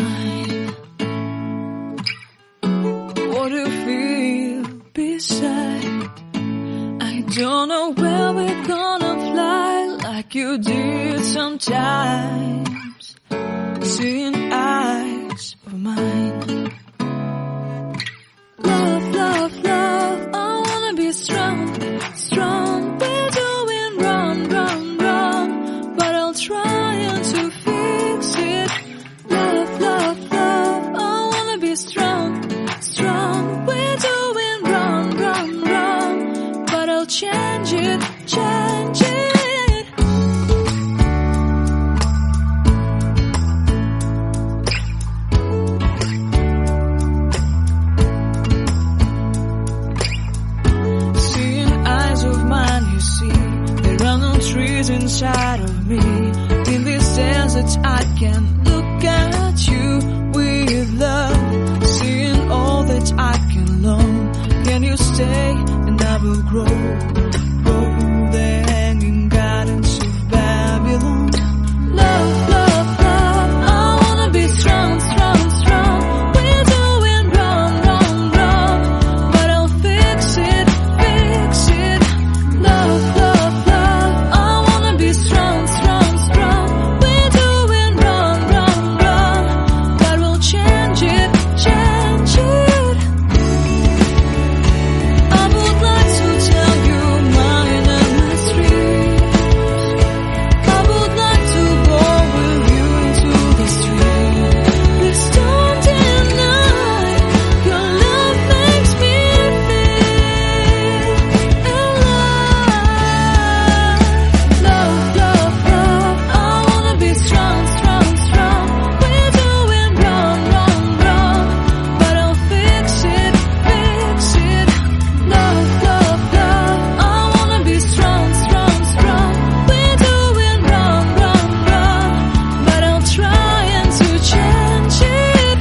mine. What do you feel beside? I don't know where we're gonna fly like you did sometimes. Seeing eyes of mine. Love, love, love, I wanna be strong, strong. We're doing wrong, wrong, wrong, but I'll try to fix it. Love, love, love, I wanna be strong, strong. We're doing wrong, wrong, wrong, but I'll change it, change it. Trees inside of me. In this desert I can look at you with love. Seeing all that I can learn. Can you stay and I will grow? Grow the hanging gardens of Babylon. Love, love, love, I wanna be strong, strong, strong. We're doing wrong, wrong, wrong, but I'll fix it, fix it. Love, love, strong, strong, strong. We're doing wrong, wrong, wrong, but we'll change it, change it. I would like to tell you mine and my streets. I would like to go with you into the street. Please don't deny your love makes me feel alive. Love, love, love, I wanna be strong, strong, strong. We're doing wrong, wrong, wrong, but I'll fix it, fix it. Love, love, love, I wanna be strong, strong, strong. We're doing wrong, wrong, wrong, but I'll try to change it.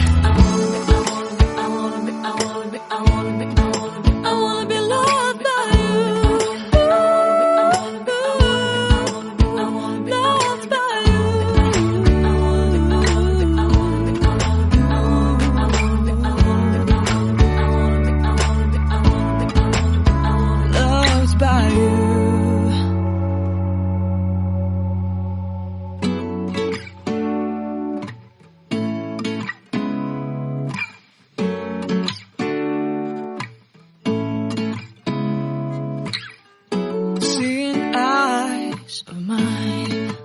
I wanna be loved by you. Loved by you. Loved by you. Seeing eyes of mine.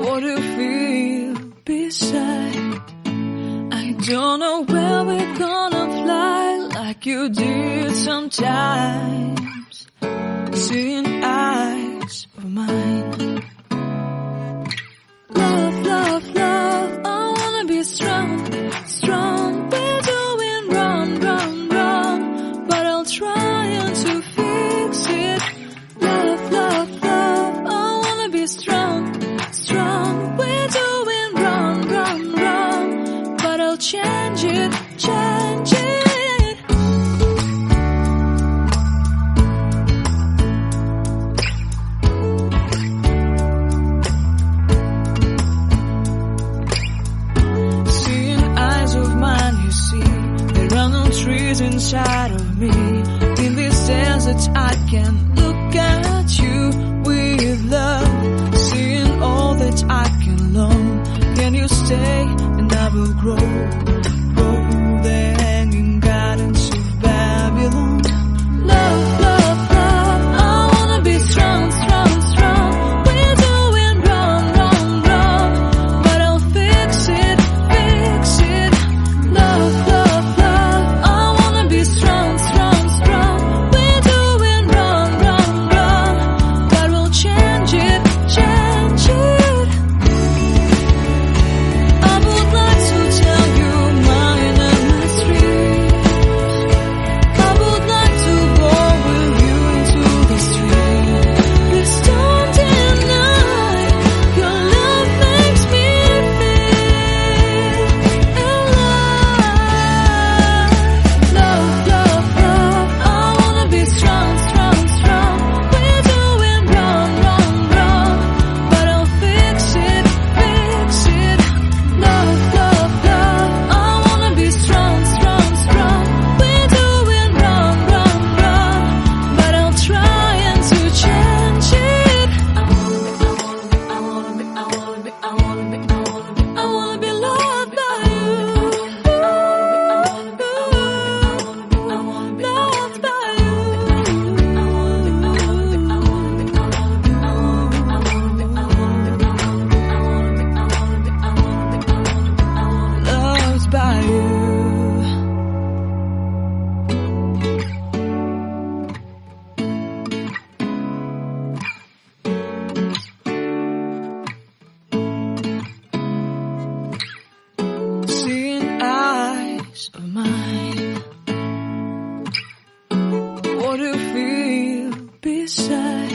What do you feel beside? I don't know where we're gonna fly like you did sometimes. Seeing eyes of mine. Love, love, love, I wanna be strong, strong. We're doing wrong, wrong, wrong, but I'll try to fix it. Love, love, love, I wanna be strong, strong. We're doing wrong, wrong, wrong, but I'll change it, change it. Seeing eyes of mine, you see, there are no trees inside of me. In this desert I can look at you with love. Seeing all that I can learn. Can you stay and I will grow? Grow the hanging gardens of Babylon. Love, love, love, I wanna be strong, strong, strong. We're doing wrong, wrong, wrong, but I'll fix it, fix it. Love, love, love, I wanna be strong, strong, strong. We're doing wrong, wrong, wrong, but we'll change it, change it. I would like to tell you peace of mind. What do you feel beside?